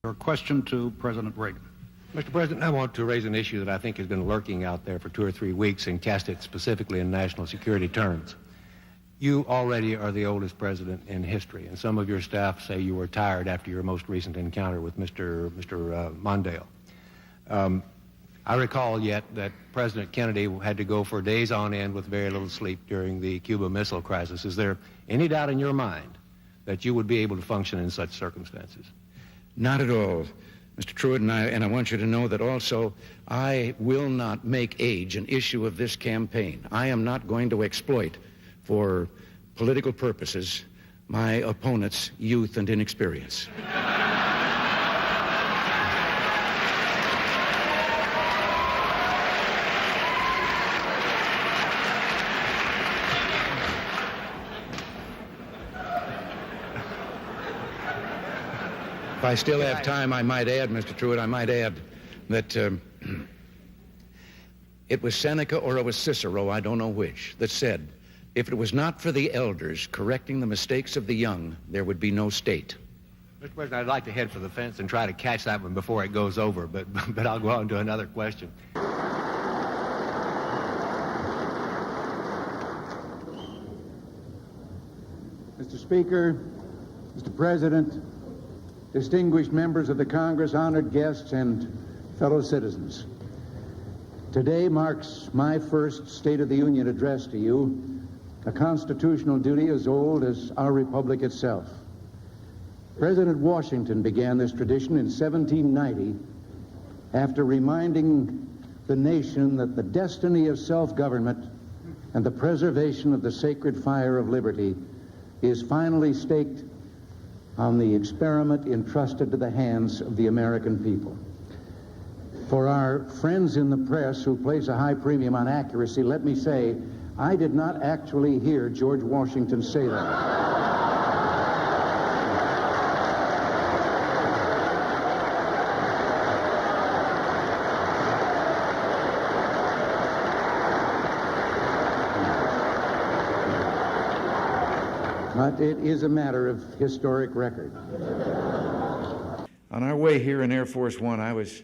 Your question to President Reagan. Mr. President, I want to raise an issue that I think has been lurking out there for 2 or 3 weeks and cast it specifically in national security terms. You already are the oldest president in history, and some of your staff say you were tired after your most recent encounter with Mr. Mondale. I recall yet that President Kennedy had to go for days on end with very little sleep during the Cuba Missile Crisis. Is there any doubt in your mind that you would be able to function in such circumstances? Not at all, Mr. Truitt, and I want you to know that also I will not make age an issue of this campaign. I am not going to exploit for political purposes my opponent's youth and inexperience. If I still have time, I might add, Mr. Truitt, I might add that it was Seneca or it was Cicero, I don't know which, that said, if it was not for the elders correcting the mistakes of the young, there would be no state. Mr. President, I'd like to head for the fence and try to catch that one before it goes over, but I'll go on to another question. Mr. Speaker, Mr. President, distinguished members of the Congress, honored guests, and fellow citizens. Today marks my first State of the Union address to you, a constitutional duty as old as our republic itself. President Washington began this tradition in 1790 after reminding the nation that the destiny of self-government and the preservation of the sacred fire of liberty is finally staked on the experiment entrusted to the hands of the American people. For our friends in the press who place a high premium on accuracy, let me say, I did not actually hear George Washington say that. But it is a matter of historic record. On our way here in Air Force One, I was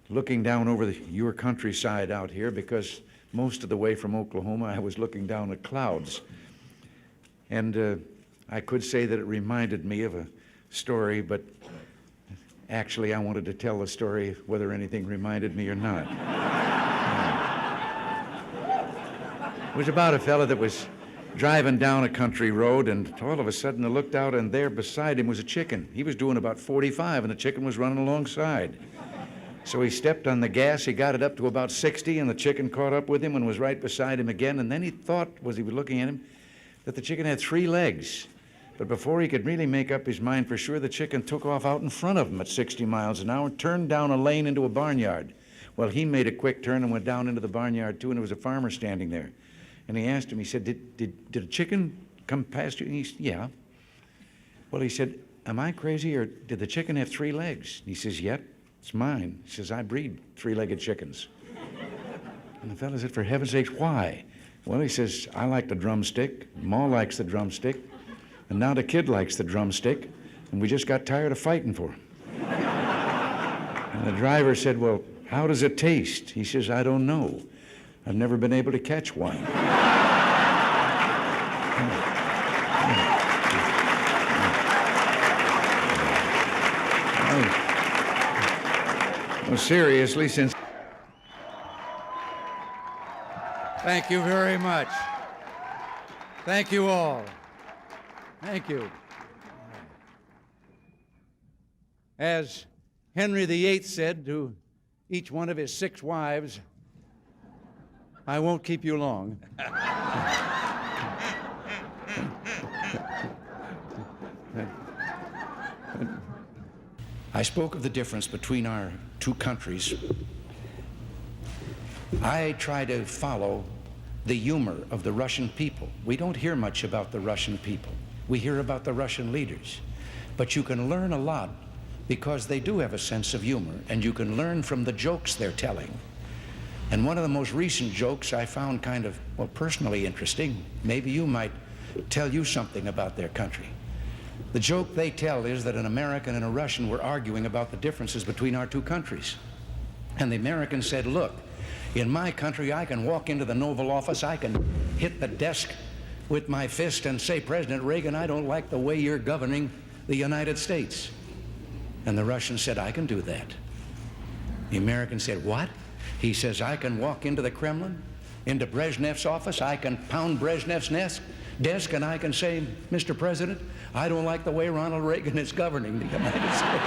looking down over your countryside out here because most of the way from Oklahoma, I was looking down at clouds. And I could say that it reminded me of a story, but actually I wanted to tell the story whether anything reminded me or not. It was about a fella that was driving down a country road, and all of a sudden I looked out, and there beside him was a chicken. He was doing about 45, and the chicken was running alongside. So he stepped on the gas, he got it up to about 60, and the chicken caught up with him and was right beside him again, and then he thought, as he was looking at him, that the chicken had 3 legs. But before he could really make up his mind for sure, the chicken took off out in front of him at 60 miles an hour, turned down a lane into a barnyard. Well, he made a quick turn and went down into the barnyard too, and there was a farmer standing there. And he asked him, he said, did a chicken come past you? And he said, yeah. Well, he said, am I crazy, or did the chicken have 3 legs? And he says, yep, it's mine. He says, I breed 3-legged chickens. And the fellow said, for heaven's sakes, why? Well, he says, I like the drumstick, Ma likes the drumstick, and now the kid likes the drumstick, and we just got tired of fighting for him. And the driver said, well, how does it taste? He says, I don't know. I've never been able to catch one. Well, seriously, since... Thank you very much. Thank you all. Thank you. As Henry VIII said to each one of his 6 wives, I won't keep you long. I spoke of the difference between our 2 countries. I try to follow the humor of the Russian people. We don't hear much about the Russian people. We hear about the Russian leaders. But you can learn a lot because they do have a sense of humor, and you can learn from the jokes they're telling. And one of the most recent jokes I found kind of, well, personally interesting. Maybe you might tell you something about their country. The joke they tell is that an American and a Russian were arguing about the differences between our two countries. And the American said, look, in my country, I can walk into the Oval Office, I can hit the desk with my fist and say, President Reagan, I don't like the way you're governing the United States. And the Russian said, I can do that. The American said, what? He says, I can walk into the Kremlin, into Brezhnev's office, I can pound Brezhnev's desk, and I can say, Mr. President, I don't like the way Ronald Reagan is governing the United States.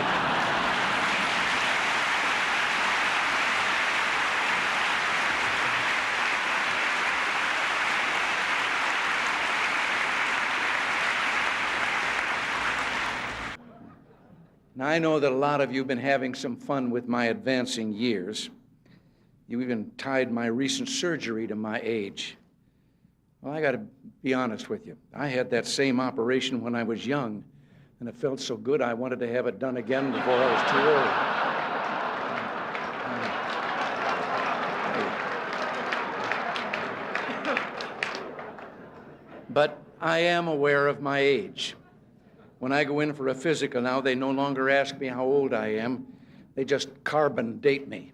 Now, I know that a lot of you have been having some fun with my advancing years. You even tied my recent surgery to my age. Well, I got to be honest with you. I had that same operation when I was young, and it felt so good I wanted to have it done again before I was too old. But I am aware of my age. When I go in for a physical now, they no longer ask me how old I am. They just carbon date me.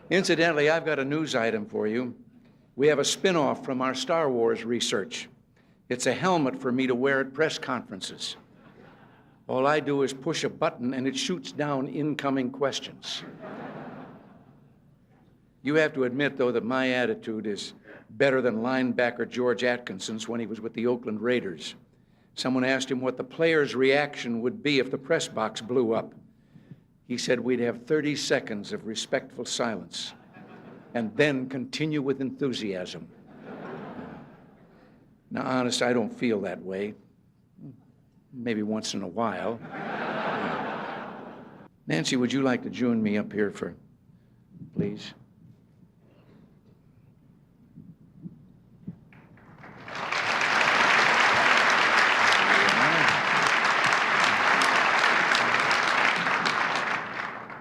Incidentally, I've got a news item for you. We have a spin-off from our Star Wars research. It's a helmet for me to wear at press conferences. All I do is push a button and it shoots down incoming questions. You have to admit, though, that my attitude is better than linebacker George Atkinson's when he was with the Oakland Raiders. Someone asked him what the player's reaction would be if the press box blew up. He said we'd have 30 seconds of respectful silence and then continue with enthusiasm. Now, honest, I don't feel that way. Maybe once in a while. Nancy, would you like to join me up here please?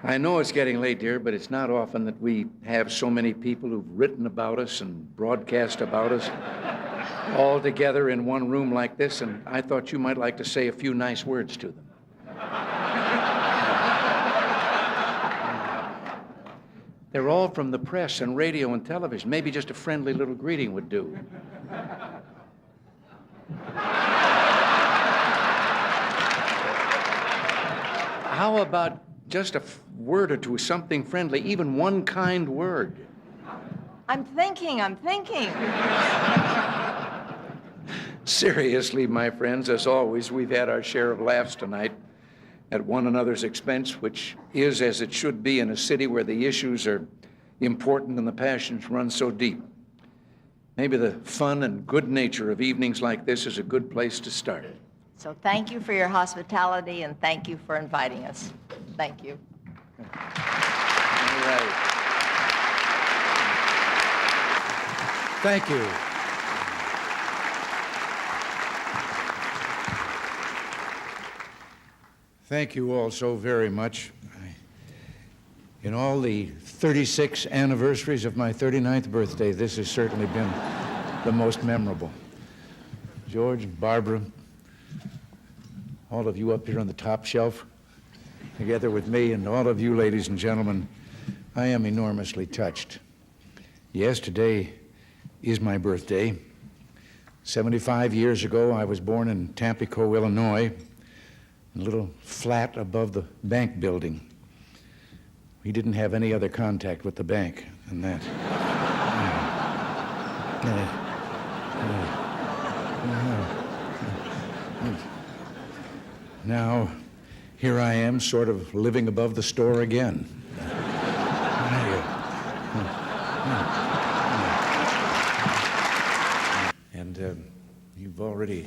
I know it's getting late, dear, but it's not often that we have so many people who've written about us and broadcast about us all together in one room like this, and I thought you might like to say a few nice words to them. They're all from the press and radio and television. Maybe just a friendly little greeting would do. How about just a word or two, something friendly, even one kind word? I'm thinking. Seriously, my friends, as always, we've had our share of laughs tonight at one another's expense, which is as it should be in a city where the issues are important and the passions run so deep. Maybe the fun and good nature of evenings like this is a good place to start. So thank you for your hospitality and thank you for inviting us. Thank you. All right. Thank you. Thank you all so very much. In all the 36 anniversaries of my 39th birthday, this has certainly been the most memorable. George, Barbara, all of you up here on the top shelf, together with me, and all of you, ladies and gentlemen, I am enormously touched. Yes, today is my birthday. 75 years ago, I was born in Tampico, Illinois, in a little flat above the bank building. We didn't have any other contact with the bank than that. Now, here I am, sort of living above the store again. And you've already,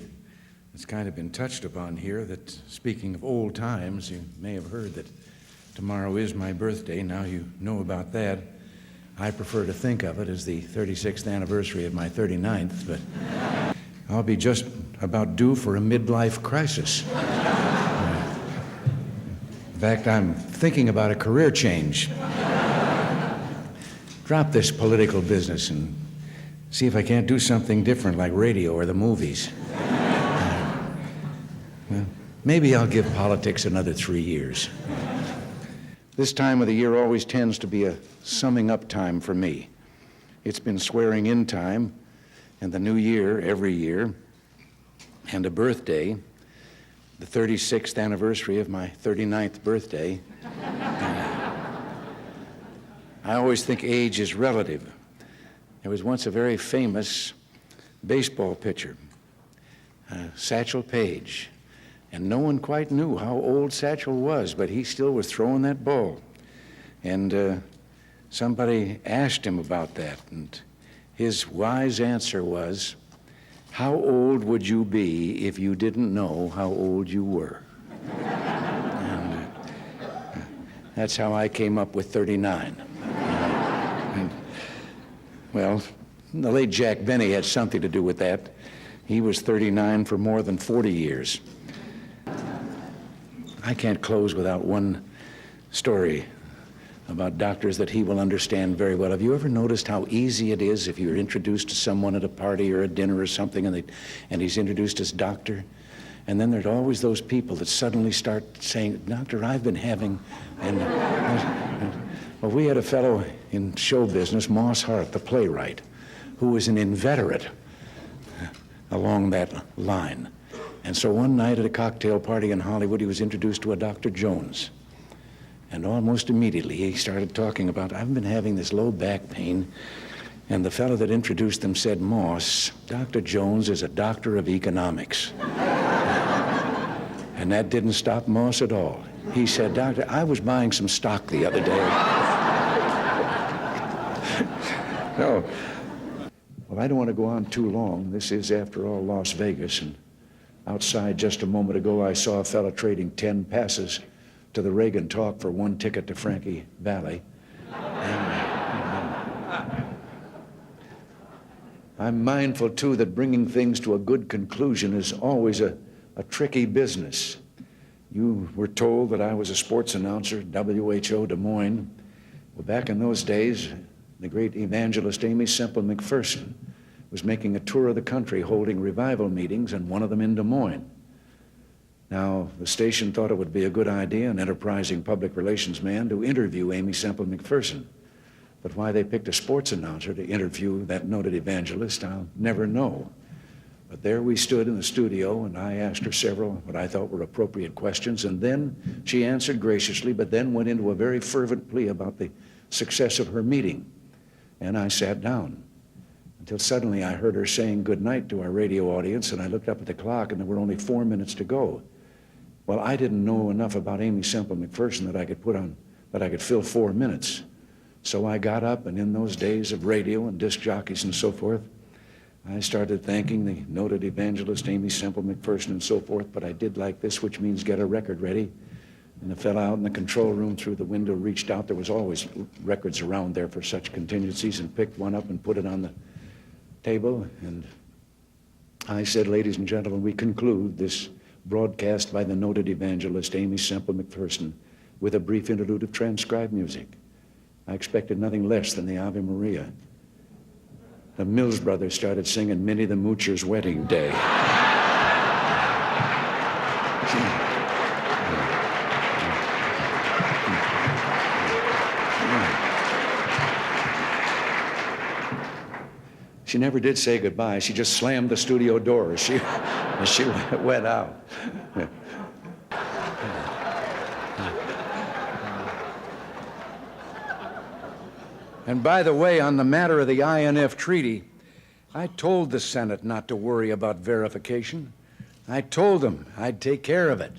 it's kind of been touched upon here that, speaking of old times, you may have heard that tomorrow is my birthday. Now you know about that. I prefer to think of it as the 36th anniversary of my 39th, but I'll be just about due for a midlife crisis. In fact, I'm thinking about a career change. Drop this political business and See if I can't do something different like radio or the movies. Well, maybe I'll give politics another 3 years. This time of the year always tends to be a summing up time for me. It's been swearing in time, and the new year every year, and a birthday, the 36th anniversary of my 39th birthday. I always think age is relative. There was once a very famous baseball pitcher, Satchel Paige, and no one quite knew how old Satchel was, but he still was throwing that ball. And somebody asked him about that, and his wise answer was, "How old would you be if you didn't know how old you were?" And that's how I came up with 39. Well, the late Jack Benny had something to do with that. He was 39 for more than 40 years. I can't close without one story about doctors that he will understand very well. Have you ever noticed how easy it is if you're introduced to someone at a party or a dinner or something and he's introduced as doctor? And then there's always those people that suddenly start saying, "Doctor, I've been having..." Well, we had a fellow in show business, Moss Hart, the playwright, who was an inveterate along that line. And so one night at a cocktail party in Hollywood, he was introduced to a Dr. Jones. And almost immediately he started talking about, "I've been having this low back pain." And the fellow that introduced them said, "Moss, Dr. Jones is a doctor of economics." And that didn't stop Moss at all. He said, "Doctor, I was buying some stock the other day." No. Well, I don't want to go on too long. This is, after all, Las Vegas. And outside just a moment ago, I saw a fellow trading 10 passes to the Reagan talk for 1 ticket to Frankie Valley. I'm mindful, too, that bringing things to a good conclusion is always a tricky business. You were told that I was a sports announcer, WHO Des Moines. Well, back in those days, the great evangelist Amy Semple McPherson was making a tour of the country holding revival meetings, and one of them in Des Moines. Now, the station thought it would be a good idea, an enterprising public relations man, to interview Amy Semple McPherson. But why they picked a sports announcer to interview that noted evangelist, I'll never know. But there we stood in the studio, and I asked her several what I thought were appropriate questions, and then she answered graciously, but then went into a very fervent plea about the success of her meeting. And I sat down until suddenly I heard her saying good night to our radio audience, and I looked up at the clock, and there were only 4 minutes to go. Well, I didn't know enough about Amy Semple McPherson that I could fill 4 minutes. So I got up, and in those days of radio and disc jockeys and so forth, I started thanking the noted evangelist Amy Semple McPherson and so forth, but I did like this, which means get a record ready. And the fellow out in the control room through the window reached out. There was always records around there for such contingencies, and picked one up and put it on the table. And I said, "Ladies and gentlemen, we conclude this broadcast by the noted evangelist Amy Semple McPherson with a brief interlude of transcribed music." I expected nothing less than the Ave Maria. The Mills Brothers started singing Minnie the Moocher's Wedding Day. She never did say goodbye. She just slammed the studio door as she went out. And by the way, on the matter of the INF treaty, I told the Senate not to worry about verification. I told them I'd take care of it.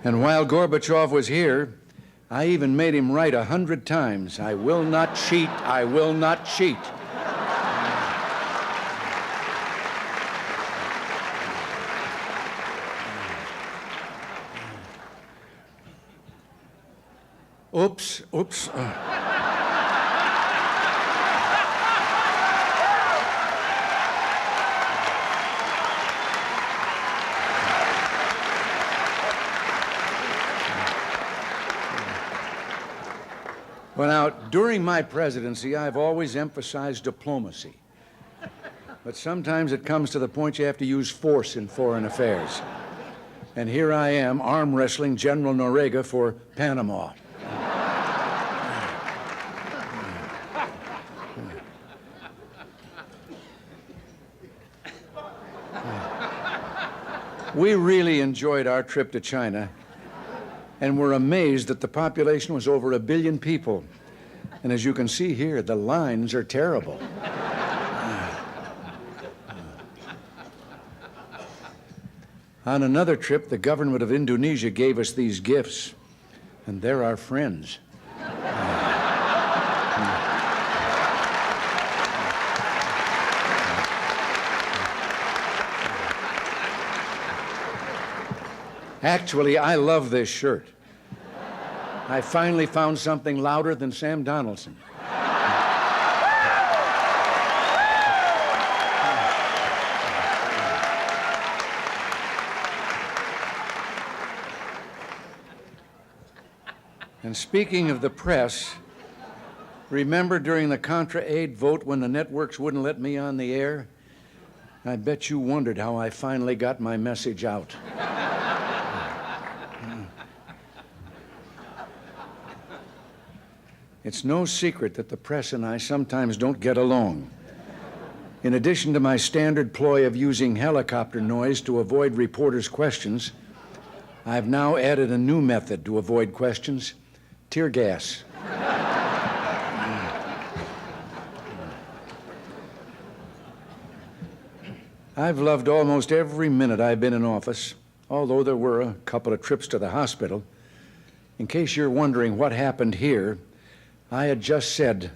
And while Gorbachev was here, I even made him write 100 times, "I will not cheat, I will not cheat." Oops. Well, now, during my presidency, I've always emphasized diplomacy. But sometimes it comes to the point you have to use force in foreign affairs. And here I am, arm wrestling General Noriega for Panama. We really enjoyed our trip to China, and we're amazed that the population was over 1 billion people. And as you can see here, the lines are terrible. On another trip, the government of Indonesia gave us these gifts, and they're our friends. Actually, I love this shirt. I finally found something louder than Sam Donaldson. And speaking of the press, remember during the Contra Aid vote when the networks wouldn't let me on the air? I bet you wondered how I finally got my message out. It's no secret that the press and I sometimes don't get along. In addition to my standard ploy of using helicopter noise to avoid reporters' questions, I've now added a new method to avoid questions: tear gas. I've loved almost every minute I've been in office, although there were a couple of trips to the hospital. In case you're wondering what happened here, I had just said,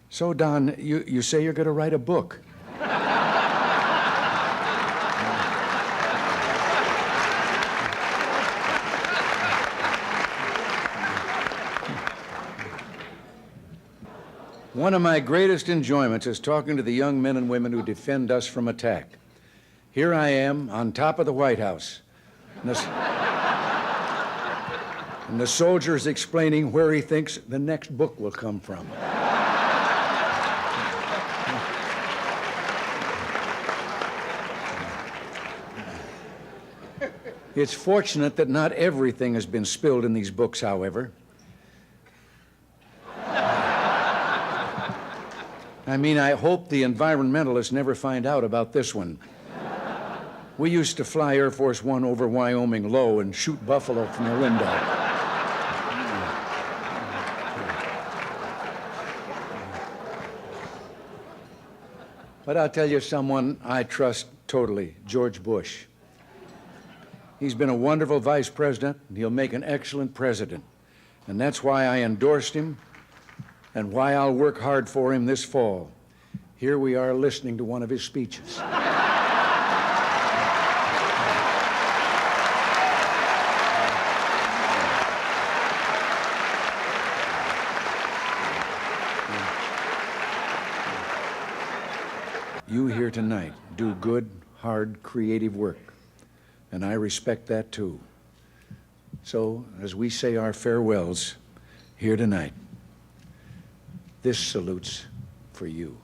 "So, Don, you say you're going to write a book." One of my greatest enjoyments is talking to the young men and women who defend us from attack. Here I am on top of the White House, and the soldier is explaining where he thinks the next book will come from. It's fortunate that not everything has been spilled in these books, however. I hope the environmentalists never find out about this one. We used to fly Air Force One over Wyoming low and shoot buffalo from the window. But I'll tell you someone I trust totally, George Bush. He's been a wonderful vice president, and he'll make an excellent president. And that's why I endorsed him and why I'll work hard for him this fall. Here we are listening to one of his speeches. You here tonight do good, hard, creative work, and I respect that too. So, as we say our farewells here tonight, this salute's for you.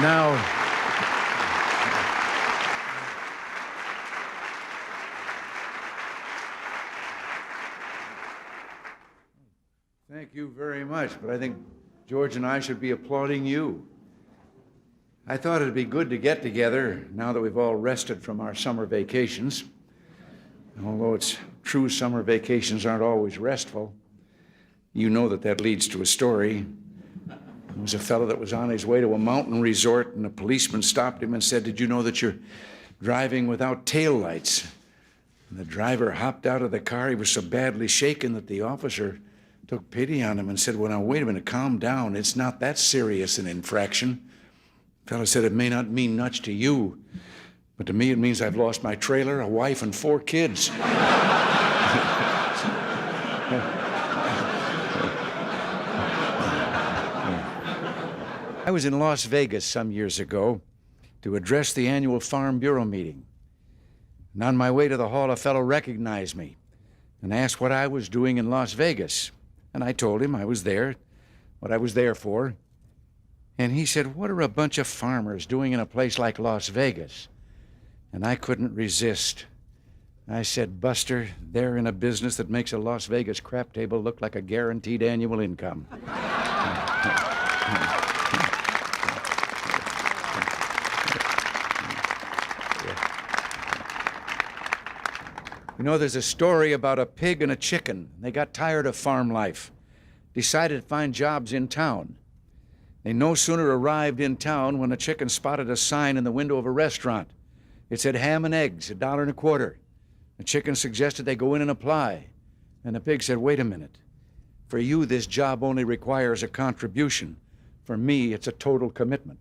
Now, thank you very much, but I think George and I should be applauding you. I thought it'd be good to get together now that we've all rested from our summer vacations. Although it's true summer vacations aren't always restful, you know that leads to a story. There was a fellow that was on his way to a mountain resort, and a policeman stopped him and said, "Did you know that you're driving without taillights?" And the driver hopped out of the car. He was so badly shaken that the officer took pity on him and said, well, now, wait a minute, calm down. It's not that serious an infraction. The fellow said, it may not mean much to you, but to me it means I've lost my trailer, a wife, and 4 kids. I was in Las Vegas some years ago to address the annual Farm Bureau meeting. And on my way to the hall, a fellow recognized me and asked what I was doing in Las Vegas. And I told him I was there, what I was there for. And he said, what are a bunch of farmers doing in a place like Las Vegas? And I couldn't resist. I said, Buster, they're in a business that makes a Las Vegas crap table look like a guaranteed annual income. You know, there's a story about a pig and a chicken. They got tired of farm life, decided to find jobs in town. They no sooner arrived in town when a chicken spotted a sign in the window of a restaurant. It said ham and eggs, $1.25. The chicken suggested they go in and apply. And the pig said, wait a minute. For you, this job only requires a contribution. For me, it's a total commitment.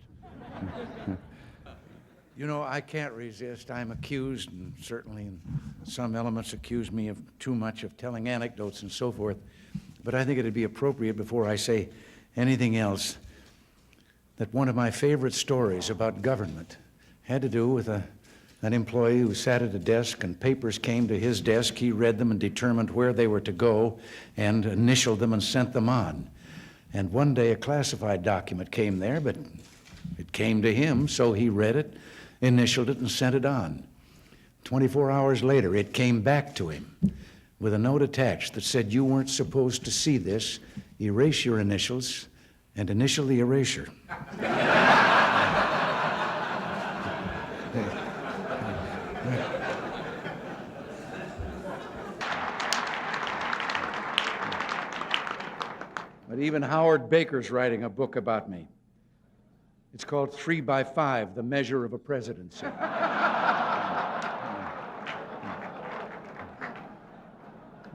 You know, I can't resist. I'm accused, and certainly in some elements accuse me of too much of telling anecdotes and so forth. But I think it'd be appropriate before I say anything else that one of my favorite stories about government had to do with an employee who sat at a desk and papers came to his desk. He read them and determined where they were to go and initialed them and sent them on. And one day a classified document came there, but it came to him, so he read it, initialed it, and sent it on. 24 hours later, it came back to him with a note attached that said, you weren't supposed to see this. Erase your initials and initial the erasure. But even Howard Baker's writing a book about me. It's called 3 by 5, The Measure of a Presidency.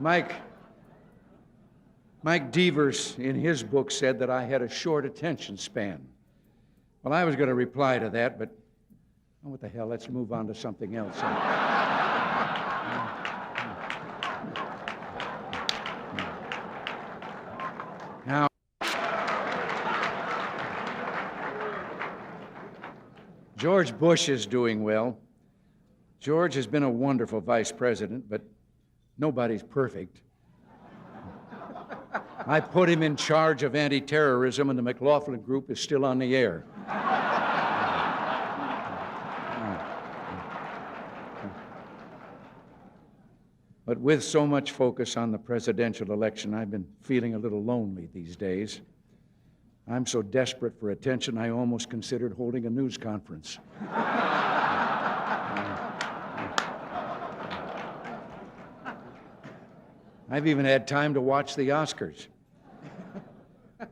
Mike Devers, in his book, said that I had a short attention span. Well, I was going to reply to that, but oh, what the hell, let's move on to something else. Now, George Bush is doing well. George has been a wonderful vice president, but nobody's perfect. I put him in charge of anti-terrorism, and the McLaughlin Group is still on the air. But with so much focus on the presidential election, I've been feeling a little lonely these days. I'm so desperate for attention, I almost considered holding a news conference. I've even had time to watch the Oscars.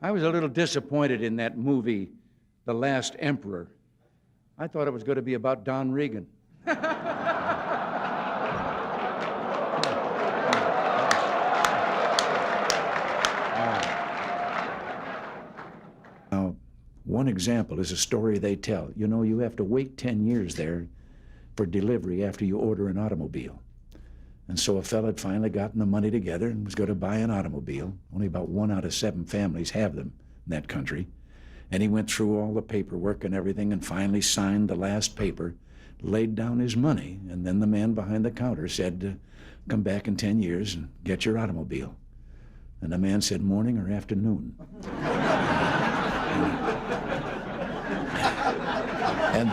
I was a little disappointed in that movie, The Last Emperor. I thought it was going to be about Don Reagan. Now, one example is a story they tell. You know, you have to wait 10 years there for delivery after you order an automobile. And so a fellow had finally gotten the money together and was going to buy an automobile. Only about 1 out of 7 families have them in that country. And he went through all the paperwork and everything and finally signed the last paper, laid down his money, and then the man behind the counter said, come back in 10 years and get your automobile. And the man said, morning or afternoon? And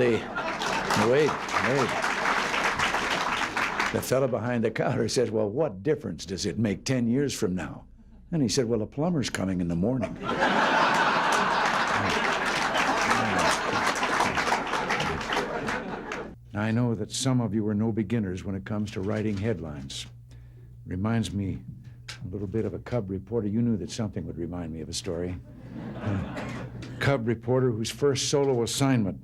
wait. The fellow behind the counter says, well, what difference does it make 10 years from now? And he said, well, a plumber's coming in the morning. I know that some of you are no beginners when it comes to writing headlines. Reminds me a little bit of a cub reporter. You knew that something would remind me of a story. A cub reporter whose first solo assignment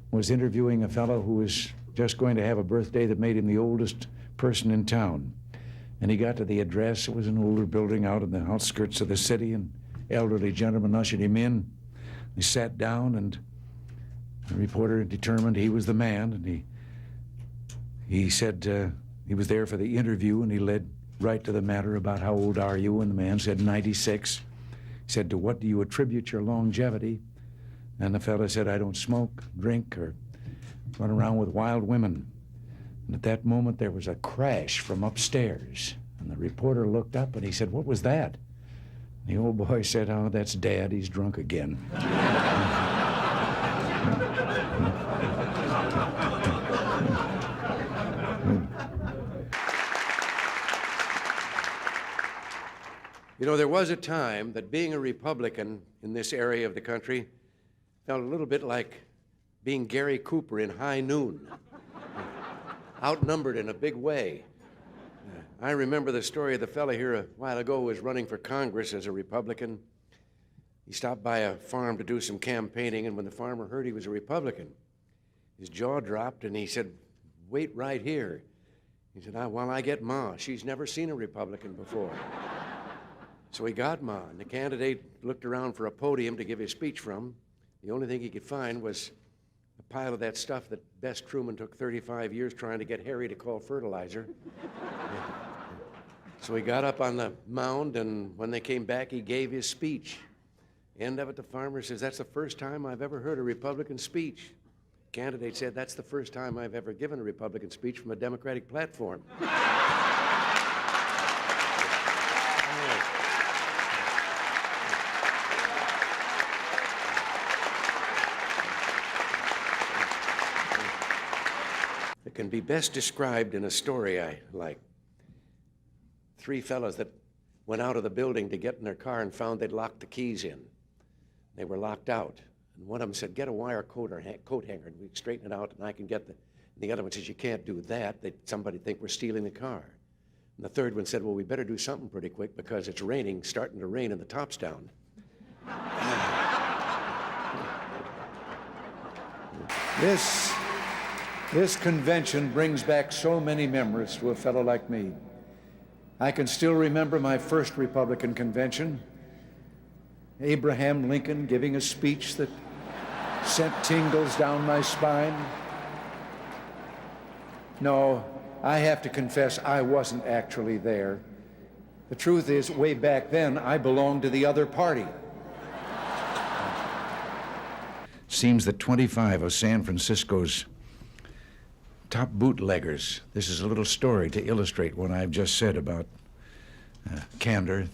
was interviewing a fellow who was just going to have a birthday that made him the oldest person in town. And he got to the address. It was an older building out in the outskirts of the city, and elderly gentleman ushered him in. He sat down, and the reporter determined he was the man, and he said he was there for the interview, and he led right to the matter about how old are you, and the man said 96. He said, to what do you attribute your longevity? And the fellow said, I don't smoke, drink, or run around with wild women. And at that moment, there was a crash from upstairs. And the reporter looked up, and he said, what was that? And the old boy said, oh, that's Dad. He's drunk again. You know, there was a time that being a Republican in this area of the country felt a little bit like being Gary Cooper in High Noon, outnumbered in a big way. I remember the story of the fella here a while ago who was running for Congress as a Republican. He stopped by a farm to do some campaigning, and when the farmer heard he was a Republican, his jaw dropped, and he said, wait right here. He said, while I get Ma. She's never seen a Republican before. So he got Ma, and the candidate looked around for a podium to give his speech from. The only thing he could find was a pile of that stuff that Bess Truman took 35 years trying to get Harry to call fertilizer. So he got up on the mound, and when they came back, he gave his speech. End of it, the farmer says, that's the first time I've ever heard a Republican speech. Candidate said, that's the first time I've ever given a Republican speech from a Democratic platform. It can be best described in a story I like. Three fellows that went out of the building to get in their car and found they'd locked the keys in. They were locked out. And one of them said, get a wire coat hanger, and we straighten it out, and I can get the... And the other one says, you can't do that. Somebody think we're stealing the car. And the third one said, well, we better do something pretty quick because it's raining, starting to rain, and the top's down. This convention brings back so many memories to a fellow like me. I can still remember my first Republican convention. Abraham Lincoln giving a speech that sent tingles down my spine. No, I have to confess I wasn't actually there. The truth is, way back then, I belonged to the other party. Seems that 25 of San Francisco's top bootleggers, this is a little story to illustrate what I've just said about candor.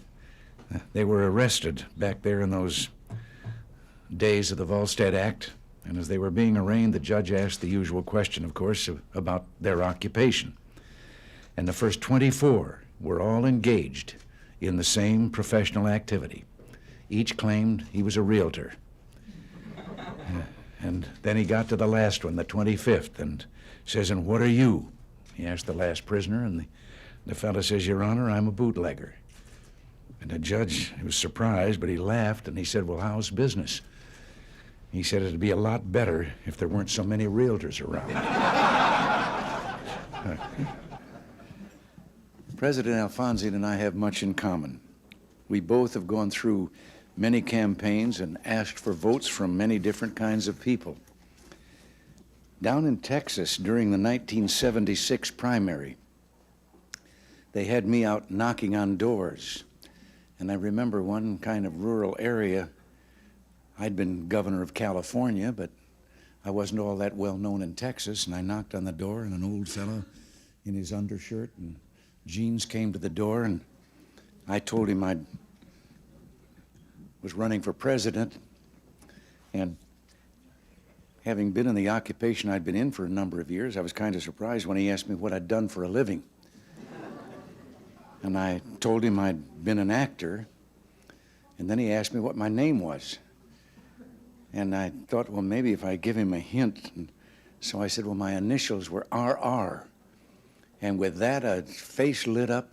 They were arrested back there in those days of the Volstead Act, and as they were being arraigned, the judge asked the usual question, of course, about their occupation. And the first 24 were all engaged in the same professional activity. Each claimed he was a realtor. And then he got to the last one, the 25th, and says, and what are you? He asked the last prisoner, and the fellow says, Your Honor, I'm a bootlegger. And the judge was surprised, but he laughed, and he said, well, how's business? He said it'd be a lot better if there weren't so many realtors around. President Alfonsi and I have much in common. We both have gone through many campaigns and asked for votes from many different kinds of people. Down in Texas during the 1976 primary, they had me out knocking on doors. And I remember one kind of rural area. I'd been governor of California, but I wasn't all that well known in Texas, and I knocked on the door, and an old fellow in his undershirt and jeans came to the door, and I told him I was running for president, and having been in the occupation I'd been in for a number of years, I was kind of surprised when he asked me what I'd done for a living. And I told him I'd been an actor, and then he asked me what my name was. And I thought, well, maybe if I give him a hint. And so I said, well, my initials were RR. And with that, a face lit up,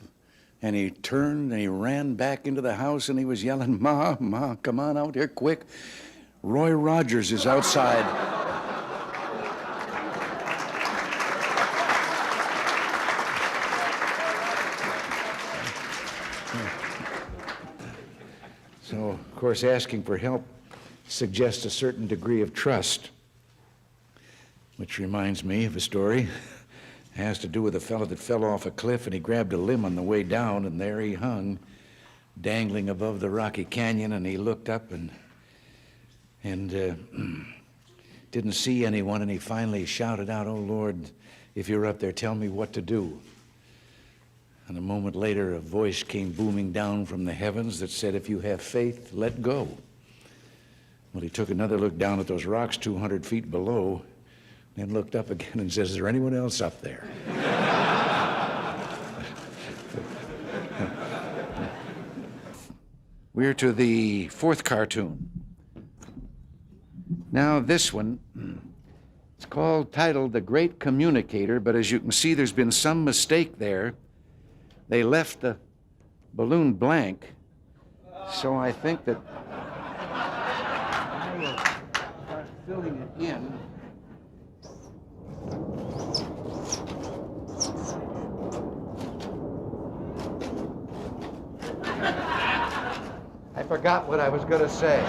and he turned and he ran back into the house, and he was yelling, Ma, Ma, come on out here quick. Roy Rogers is outside. course, asking for help suggests a certain degree of trust, which reminds me of a story. It has to do with a fellow that fell off a cliff, and he grabbed a limb on the way down, and there he hung, dangling above the rocky canyon, and he looked up and didn't see anyone, and he finally shouted out, "Oh, Lord, if you're up there, tell me what to do." And a moment later, a voice came booming down from the heavens that said, "If you have faith, let go." Well, he took another look down at those rocks 200 feet below, then looked up again and says, "Is there anyone else up there?" We're to the fourth cartoon. Now, this one, it's titled The Great Communicator, but as you can see, there's been some mistake there. They left the balloon blank, so I think that I will start filling it in. I forgot what I was going to say.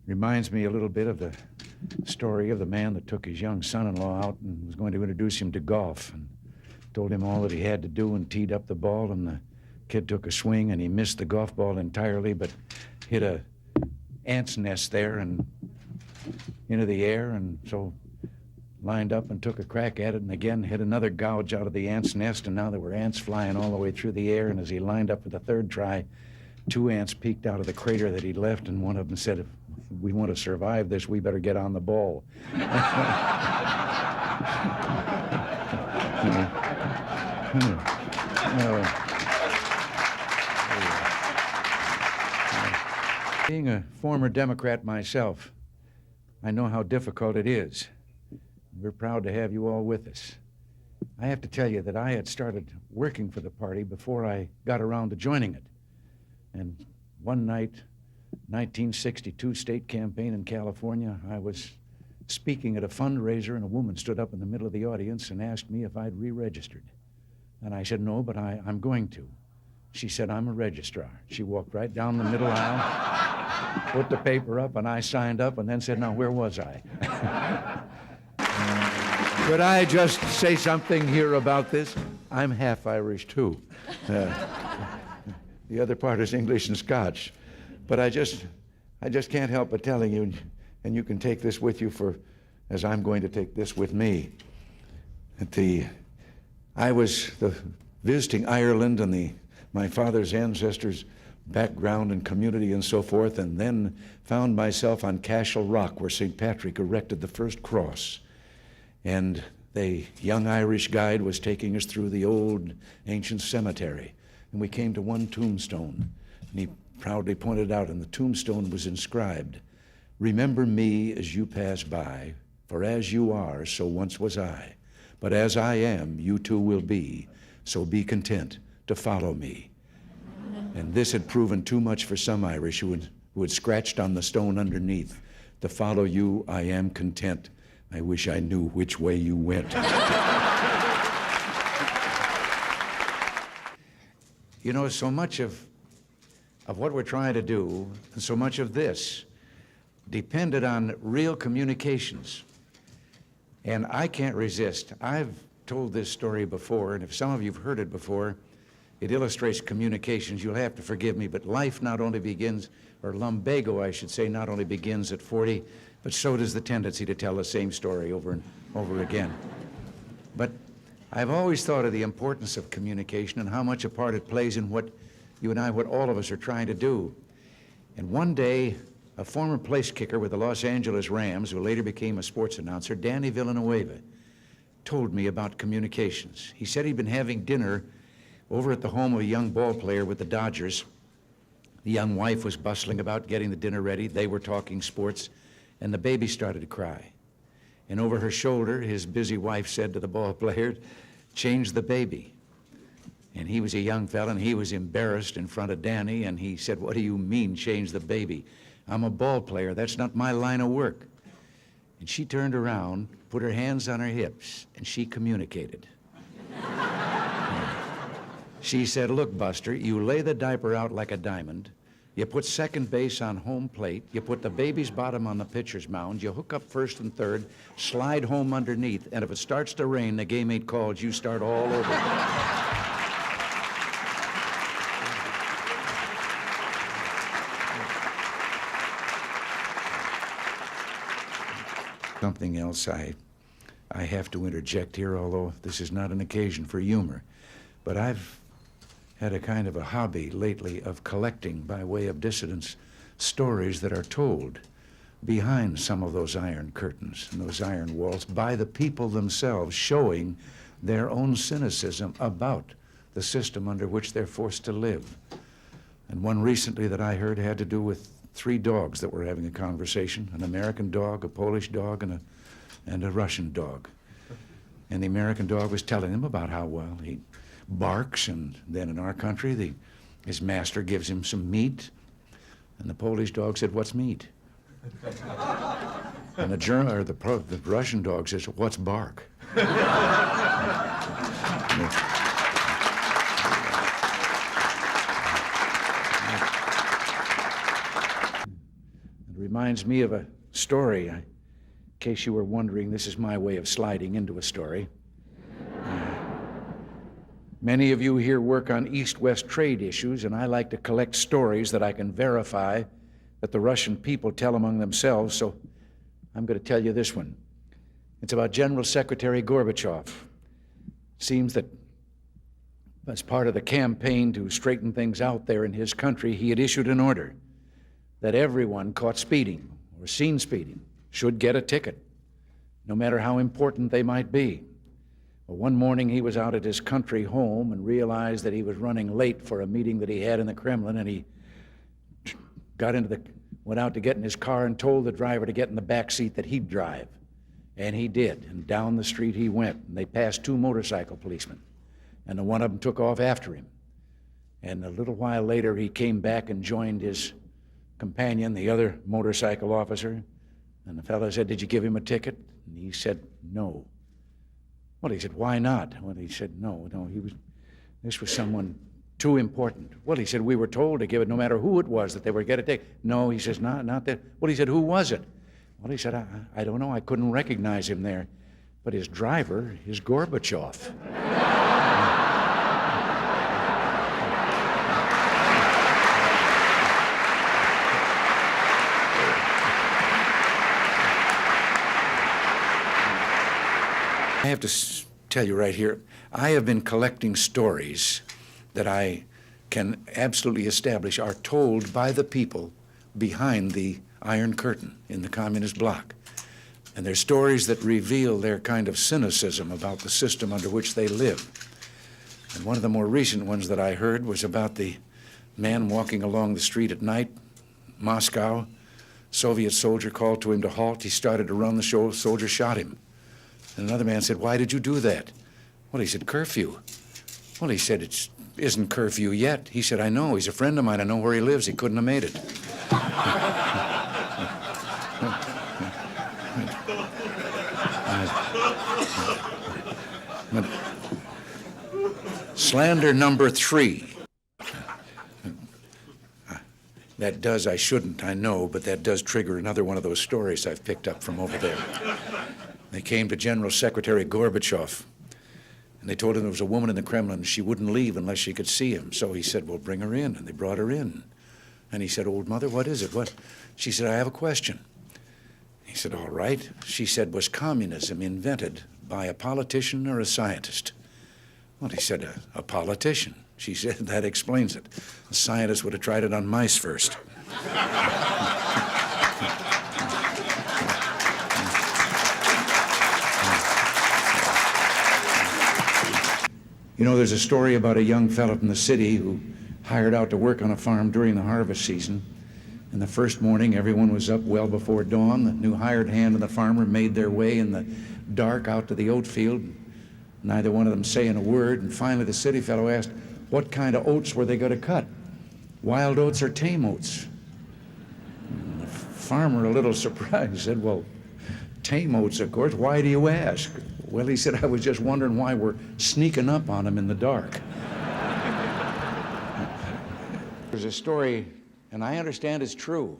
Reminds me a little bit of the story of the man that took his young son-in-law out and was going to introduce him to golf, and told him all that he had to do and teed up the ball, and the kid took a swing and he missed the golf ball entirely but hit a ant's nest there and into the air, and so lined up and took a crack at it, and again hit another gouge out of the ant's nest, and now there were ants flying all the way through the air, and as he lined up for the third try, 2 ants peeked out of the crater that he'd left, and one of them said, "If we want to survive this, we better get on the ball." Being a former Democrat myself, I know how difficult it is. We're proud to have you all with us. I have to tell you that I had started working for the party before I got around to joining it. And one night, 1962 state campaign in California, I was speaking at a fundraiser, and a woman stood up in the middle of the audience and asked me if I'd re-registered. And I said, "No, but I'm going to." She said, "I'm a registrar." She walked right down the middle aisle, put the paper up, and I signed up, and then said, "Now, where was I?" Could I just say something here about this? I'm half Irish, too. The other part is English and Scotch. But I just can't help but telling you, and you can take this with you as I'm going to take this with me, that I was visiting Ireland and my father's ancestors' background and community and so forth, and then found myself on Cashel Rock, where St. Patrick erected the first cross. And the young Irish guide was taking us through the old ancient cemetery. And we came to one tombstone, and he proudly pointed out, and the tombstone was inscribed, "Remember me as you pass by, for as you are, so once was I. But as I am, you too will be, so be content to follow me." And this had proven too much for some Irish who had scratched on the stone underneath, "To follow you, I am content. I wish I knew which way you went." You know, so much of what we're trying to do, and so much of this, depended on real communications. And I can't resist. I've told this story before, and if some of you have heard it before, it illustrates communications. You'll have to forgive me, but life not only begins, or lumbago, I should say, not only begins at 40, but so does the tendency to tell the same story over and over again. But I've always thought of the importance of communication and how much a part it plays in what you and I, what all of us are trying to do. And one day, a former place kicker with the Los Angeles Rams, who later became a sports announcer, Danny Villanueva, told me about communications. He said he'd been having dinner over at the home of a young ball player with the Dodgers. The young wife was bustling about getting the dinner ready. They were talking sports, and the baby started to cry. And over her shoulder, his busy wife said to the ball player, "Change the baby." And he was a young fella, and he was embarrassed in front of Danny, and he said, "What do you mean, change the baby? I'm a ball player. That's not my line of work." And she turned around, put her hands on her hips, and she communicated. She said, "Look, Buster, you lay the diaper out like a diamond. You put second base on home plate. You put the baby's bottom on the pitcher's mound. You hook up first and third, slide home underneath, and if it starts to rain, the game ain't called. You start all over." Something else I have to interject here, although this is not an occasion for humor. But I've had a kind of a hobby lately of collecting, by way of dissidents, stories that are told behind some of those iron curtains and those iron walls by the people themselves, showing their own cynicism about the system under which they're forced to live. And one recently that I heard had to do with 3 dogs that were having a conversation, an American dog, a Polish dog, and a Russian dog. And the American dog was telling them about how, well, he barks, and then in our country, his master gives him some meat. And the Polish dog said, "What's meat?" And the Russian dog says, "What's bark?" It reminds me of a story. In case you were wondering, this is my way of sliding into a story. Many of you here work on East-West trade issues, and I like to collect stories that I can verify that the Russian people tell among themselves, so I'm going to tell you this one. It's about General Secretary Gorbachev. Seems that as part of the campaign to straighten things out there in his country, he had issued an order that everyone caught speeding or seen speeding should get a ticket, no matter how important they might be. Well, one morning he was out at his country home and realized that he was running late for a meeting that he had in the Kremlin, and he went out to get in his car and told the driver to get in the back seat that he'd drive. And he did, and down the street he went, and they passed 2 motorcycle policemen, and one of them took off after him. And a little while later he came back and joined his companion, the other motorcycle officer, and the fellow said, "Did you give him a ticket?" And he said, "No." Well, he said, "Why not?" Well, he said, no, this was someone too important. Well, he said, "We were told to give it no matter who it was that they were going to take." No, he says, not that. Well, he said, "Who was it?" Well, he said, I don't know. I couldn't recognize him there. But his driver is Gorbachev. I have to tell you right here, I have been collecting stories that I can absolutely establish are told by the people behind the Iron Curtain in the communist bloc. And they're stories that reveal their kind of cynicism about the system under which they live. And one of the more recent ones that I heard was about the man walking along the street at night, Moscow. Soviet soldier called to him to halt. He started to run. The soldier shot him. And another man said, "Why did you do that?" Well, he said, "Curfew." Well, he said, "It isn't curfew yet." He said, "I know. He's a friend of mine. I know where he lives. He couldn't have made it." Slander number 3. That does, I shouldn't, I know, but that does trigger another one of those stories I've picked up from over there. They came to General Secretary Gorbachev, and they told him there was a woman in the Kremlin, and she wouldn't leave unless she could see him. So he said, "Well, bring her in," and they brought her in. And he said, "Old mother, what is it? What?" She said, "I have a question." He said, "All right." She said, "Was communism invented by a politician or a scientist?" Well, he said, a politician. She said, "That explains it. A scientist would have tried it on mice first." You know, there's a story about a young fellow from the city who hired out to work on a farm during the harvest season. And the first morning, everyone was up well before dawn. The new hired hand and the farmer made their way in the dark out to the oat field, neither one of them saying a word. And finally, the city fellow asked, what kind of oats were they going to cut? Wild oats or tame oats? And the farmer, a little surprised, said, "Well, tame oats, of course. Why do you ask? Well, he said, I was just wondering why we're sneaking up on him in the dark. There's a story, and I understand it's true.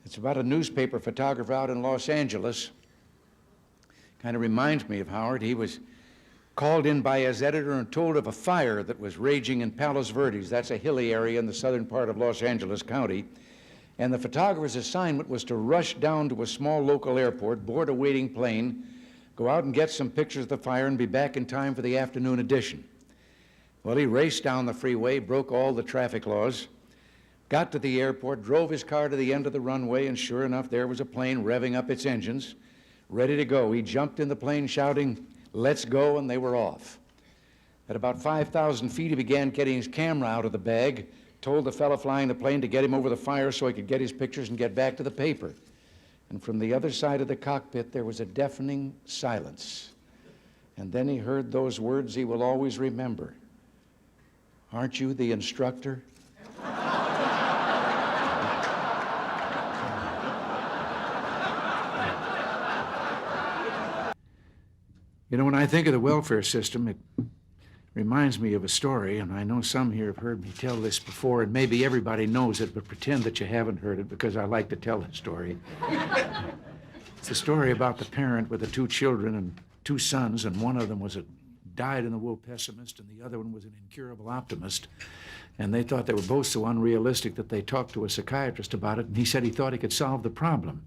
It's about a newspaper photographer out in Los Angeles. Kind of reminds me of Howard. He was called in by his editor and told of a fire that was raging in Palos Verdes. That's a hilly area in the southern part of Los Angeles County. And the photographer's assignment was to rush down to a small local airport, board a waiting plane, go out and get some pictures of the fire and be back in time for the afternoon edition. Well, he raced down the freeway, broke all the traffic laws, got to the airport, drove his car to the end of the runway, and sure enough, there was a plane revving up its engines, ready to go. He jumped in the plane shouting, "Let's go," and they were off. At about 5,000 feet, he began getting his camera out of the bag, told the fellow flying the plane to get him over the fire so he could get his pictures and get back to the paper. And from the other side of the cockpit, there was a deafening silence. And then he heard those words he will always remember. "Aren't you the instructor?" You know, when I think of the welfare system, it reminds me of a story, and I know some here have heard me tell this before, and maybe everybody knows it, but pretend that you haven't heard it because I like to tell the story. It's a story about the parent with the two children and two sons, and one of them was a dyed-in-the-wool pessimist, and the other one was an incurable optimist. And they thought they were both so unrealistic that they talked to a psychiatrist about it, and he said he thought he could solve the problem.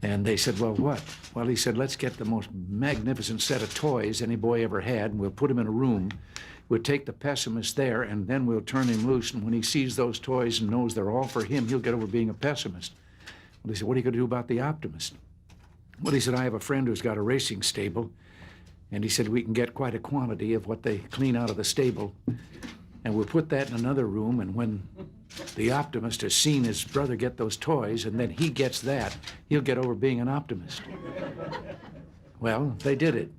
And they said, well, what? Well, he said, let's get the most magnificent set of toys any boy ever had, and we'll put him in a room. We'll take the pessimist there, and then we'll turn him loose, and when he sees those toys and knows they're all for him, he'll get over being a pessimist. Well, he said, what are you going to do about the optimist? Well, he said, I have a friend who's got a racing stable, and he said, we can get quite a quantity of what they clean out of the stable, and we'll put that in another room, and when the optimist has seen his brother get those toys, and then he gets that, he'll get over being an optimist. Well, they did it.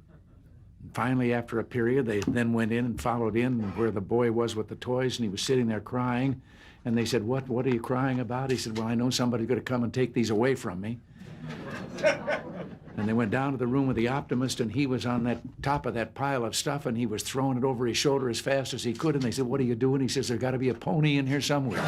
Finally, after a period, they then went in and followed in where the boy was with the toys, and he was sitting there crying. And they said, what are you crying about? He said, well, I know somebody's going to come and take these away from me. And they went down to the room with the optimist, and he was on that top of that pile of stuff, and he was throwing it over his shoulder as fast as he could. And they said, what are you doing? He says, there's got to be a pony in here somewhere.